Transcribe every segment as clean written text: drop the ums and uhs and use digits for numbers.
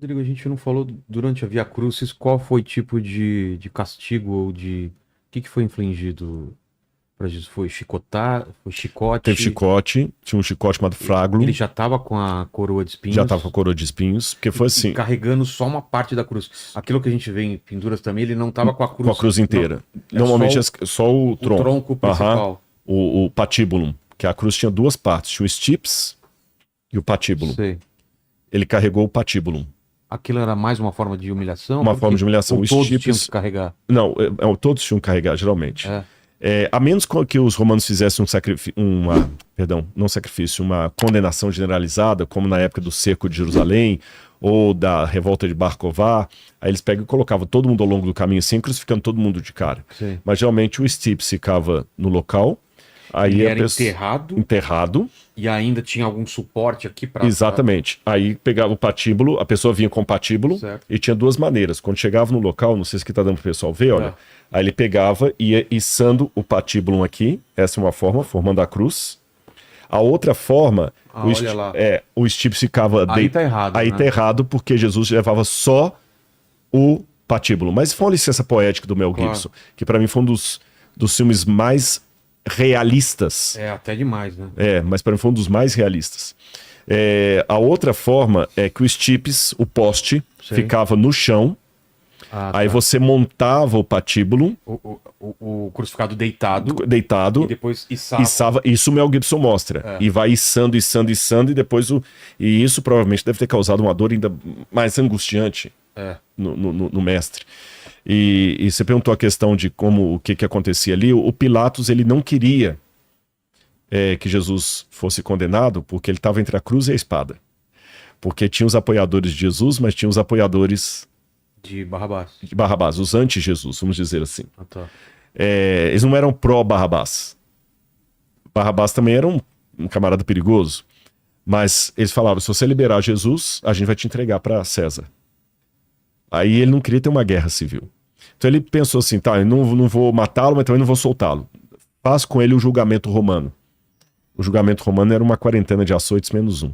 Rodrigo, a gente não falou durante a Via Crucis qual foi o tipo de castigo ou de. O que foi infligido para Jesus? Foi chicotar? Foi Teve chicote? chicote, tinha um chicote chamado Ele Fraglo, já estava com a coroa de já tava com a espinhos coroa de espinhos, porque e, foi e assim, carregando só uma parte da cruz. Aquilo que a gente vê em pinturas também, ele não estava com a com a cruz. cruz Não, inteira. é só Normalmente é só o o tronco, tronco aham, principal. o patibulum, que a cruz tinha duas partes, tinha o stips e o patibulum. Sei. Ele carregou o patibulum, Aquilo era mais uma forma de humilhação, uma forma porque de humilhação. ou O todos tinham que stips, carregar. não, todos tinham que carregar, geralmente. É, A menos que os romanos fizessem um sacrifício, perdão, não sacrifício, uma condenação generalizada, como na época do cerco de Jerusalém ou da revolta de Bar Kokhba, aí eles pegam e colocavam todo mundo ao longo do caminho, assim, crucificando todo mundo de cara. sei. Mas geralmente o stips ficava no local, aí Ele a era pessoa enterrado enterrado, e ainda tinha algum suporte aqui para. exatamente. Aí pegava o patíbulo, a pessoa vinha com o patíbulo Certo. e tinha duas maneiras. Quando chegava no local, não sei se aqui tá dando pro pessoal ver, olha. É. Aí ele pegava e ia içando o patíbulo aqui, essa é uma forma, formando a cruz. A outra forma, Ah, olha lá. o stips ficava Aí tá errado, aí né? tá errado porque Jesus levava só o patíbulo. Mas foi uma licença poética do Mel Claro. Gibson, que para mim foi um dos filmes mais realistas. É até demais, né? Mas para mim foi um dos mais realistas. A outra forma é que o stips, o poste, Sei. ficava no chão. Ah, Aí tá. você montava o patíbulo O crucificado deitado deitado e depois içava. Isso o Mel Gibson mostra. É. E vai içando, içando, içando, e depois E isso provavelmente deve ter causado uma dor ainda mais angustiante É. no mestre. E você perguntou a questão de o que acontecia ali. O Pilatos, ele não queria que Jesus fosse condenado porque ele estava entre a cruz e a espada. Porque tinha os apoiadores de Jesus, mas tinha os apoiadores De Barrabás. de Barrabás, os anti-Jesus, vamos dizer assim. Ah, tá. Eles não eram pró-Barrabás. Barrabás também era um camarada perigoso. Mas eles falaram: se você liberar Jesus, a gente vai te entregar para César. Aí ele não queria ter uma guerra civil. Então ele pensou assim: tá, eu não vou matá-lo, mas também não vou soltá-lo. Faz com ele o julgamento romano. O julgamento romano era uma quarentena de açoites menos um.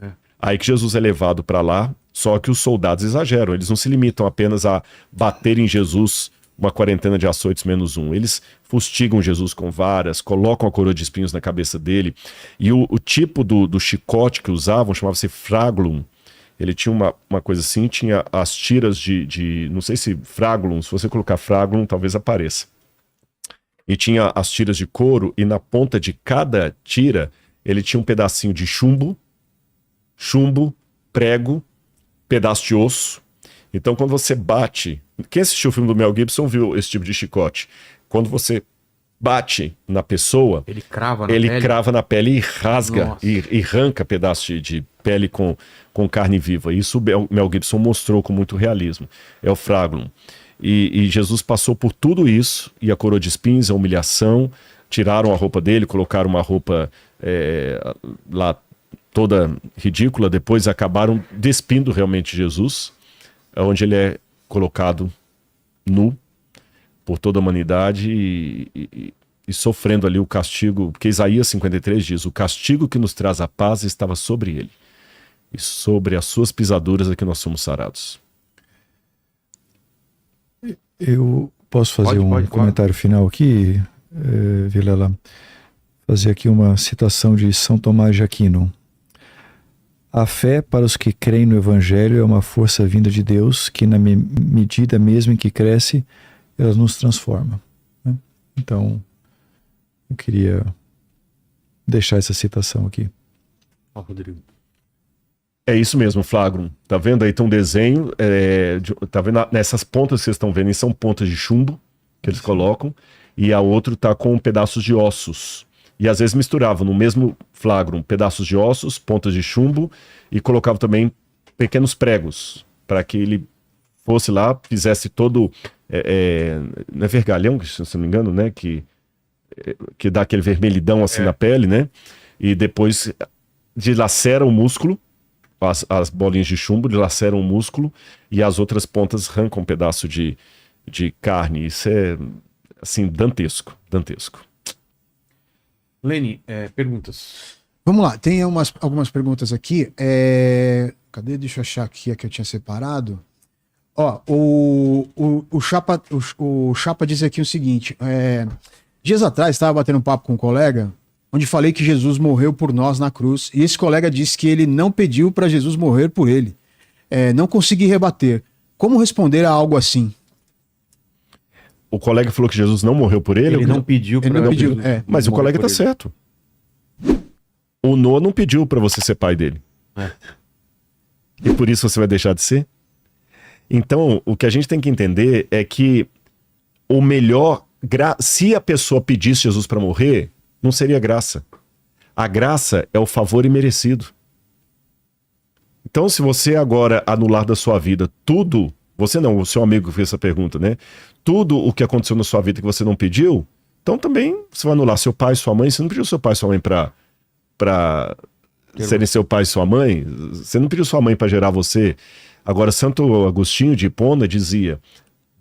É. Aí que Jesus é levado para lá, só que os soldados exageram. Eles não se limitam apenas a bater em Jesus uma quarentena de açoites menos um. Eles fustigam Jesus com varas, colocam a coroa de espinhos na cabeça dele. E o tipo do chicote que usavam chamava-se fraglum. Ele tinha uma coisa assim, tinha as tiras não sei se fraglum, se você colocar fraglum, talvez apareça. E tinha as tiras de couro, e na ponta de cada tira, ele tinha um pedacinho de chumbo, prego, pedaço de osso. Então, quando você bate... Quem assistiu o filme do Mel Gibson viu esse tipo de chicote. Quando você bate na pessoa, Ele crava na ele pele. crava na pele e rasga, Nossa. e arranca pedaço de pele com carne viva. Isso o Mel Gibson mostrou com muito realismo. É o fraglum. E Jesus passou por tudo isso, e a coroa de espinhos, a humilhação, tiraram a roupa dele, colocaram uma roupa lá toda ridícula, depois acabaram despindo realmente Jesus, onde ele é colocado nu por toda a humanidade e sofrendo ali o castigo, porque Isaías 53 diz: o castigo que nos traz a paz estava sobre ele, e sobre as suas pisaduras é que nós somos sarados. Eu posso fazer Pode, claro. comentário final aqui, Vilela? Fazer aqui uma citação de São Tomás de Aquino. A fé para os que creem no Evangelho é uma força vinda de Deus que, na medida mesmo em que cresce, ela nos transforma. Né? Então, eu queria deixar essa citação aqui. Ó, Rodrigo. É isso mesmo, Flagrum. Tá vendo aí? Tem um desenho. Tá vendo nessas pontas que vocês estão vendo? São pontas de chumbo que eles colocam. E a outra tá com pedaços de ossos. E às vezes misturavam no mesmo flagrum pedaços de ossos, pontas de chumbo, e colocavam também pequenos pregos para que ele fosse lá, fizesse todo. Não é vergalhão, se não me engano, né? Que dá aquele vermelhidão assim na pele, né? E depois dilacera o músculo. As bolinhas de chumbo dilaceram o músculo e as outras pontas arrancam um pedaço de carne. Isso é, assim, dantesco. Lene, perguntas. Vamos lá, tem algumas perguntas aqui. Cadê? Deixa eu achar aqui a que eu tinha separado. Ó, o Chapa diz aqui o seguinte: dias atrás estava batendo um papo com um colega, onde falei que Jesus morreu por nós na cruz, e esse colega disse que ele não pediu para Jesus morrer por ele. Não consegui rebater. Como responder a algo assim? O colega falou que Jesus não morreu por ele? Ele não pediu Ele pra não pediu, Jesus Mas o morrer colega por tá ele. certo. O Noah não pediu para você ser pai dele. É. E por isso você vai deixar de ser? Então, o que a gente tem que entender é que o melhor... Se a pessoa pedisse Jesus para morrer, não seria graça. A graça é o favor imerecido. Então, se você agora anular da sua vida tudo... Você não, o seu amigo fez essa pergunta, né? Tudo o que aconteceu na sua vida que você não pediu, então também você vai anular seu pai e sua mãe. Você não pediu seu pai e sua mãe para serem seu pai e sua mãe. Você não pediu sua mãe para gerar você. Agora, Santo Agostinho de Hipona dizia: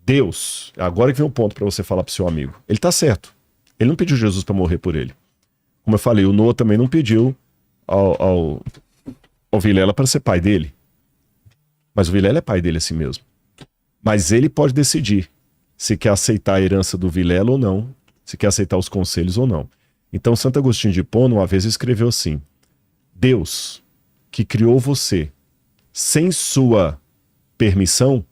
Deus, agora que vem o ponto para você falar pro seu amigo. Ele tá certo. Ele não pediu Jesus para morrer por ele. Como eu falei, o Noah também não pediu ao Vilela para ser pai dele. Mas o Vilela é pai dele assim mesmo. Mas ele pode decidir se quer aceitar a herança do Vilela ou não, se quer aceitar os conselhos ou não. Então, Santo Agostinho de Hipona uma vez escreveu assim: Deus, que criou você sem sua permissão,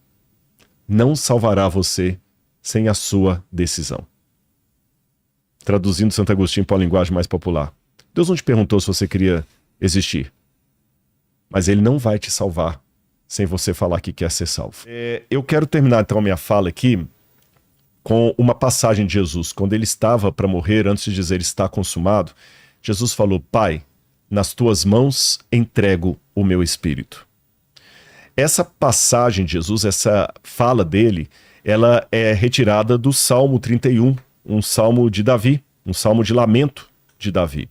não salvará você sem a sua decisão. Traduzindo Santo Agostinho para a linguagem mais popular. Deus não te perguntou se você queria existir, mas ele não vai te salvar sem você falar que quer ser salvo. Eu quero terminar então a minha fala aqui com uma passagem de Jesus. Quando ele estava para morrer, antes de dizer está consumado, Jesus falou: Pai, nas tuas mãos entrego o meu espírito. Essa passagem de Jesus, essa fala dele, ela é retirada do Salmo 31, um salmo de Davi, um salmo de lamento de Davi.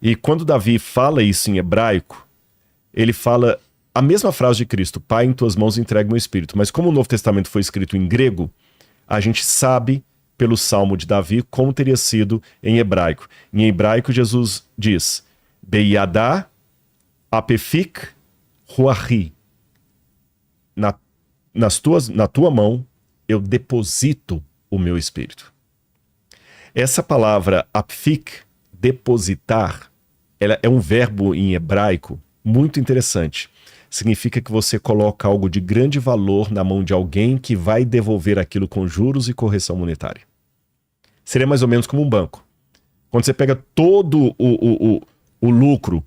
E quando Davi fala isso em hebraico, ele fala a mesma frase de Cristo: Pai, em tuas mãos entrego o meu espírito. Mas como o Novo Testamento foi escrito em grego, a gente sabe pelo salmo de Davi como teria sido em hebraico. Em hebraico, Jesus diz: Beyadá apefik ruahi. Na tua mão eu deposito o meu espírito. Essa palavra apfik, depositar, ela é um verbo em hebraico muito interessante. Significa que você coloca algo de grande valor na mão de alguém que vai devolver aquilo com juros e correção monetária. Seria mais ou menos como um banco. Quando você pega todo o lucro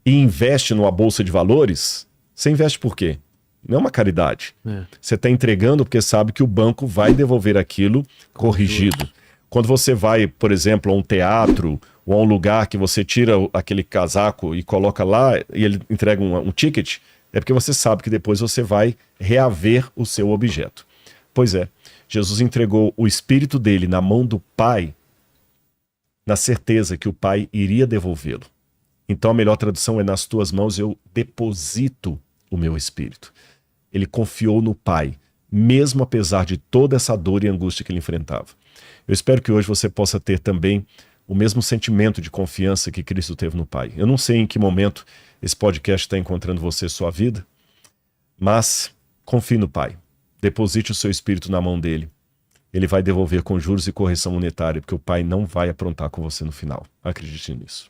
e investe numa bolsa de valores, você investe por quê? Não é uma caridade. Você está entregando porque sabe que o banco vai devolver aquilo corrigido. Quando você vai, por exemplo, a um teatro ou a um lugar que você tira aquele casaco e coloca lá e ele entrega um ticket, é porque você sabe que depois você vai reaver o seu objeto. Pois é, Jesus entregou o espírito dele na mão do Pai, na certeza que o Pai iria devolvê-lo. Então a melhor tradução é: nas tuas mãos eu deposito o meu espírito. Ele confiou no Pai, mesmo apesar de toda essa dor e angústia que ele enfrentava. Eu espero que hoje você possa ter também o mesmo sentimento de confiança que Cristo teve no Pai. Eu não sei em que momento esse podcast está encontrando você e sua vida, mas confie no Pai. Deposite o seu espírito na mão dele. Ele vai devolver com juros e correção monetária, porque o Pai não vai aprontar com você no final. Acredite nisso.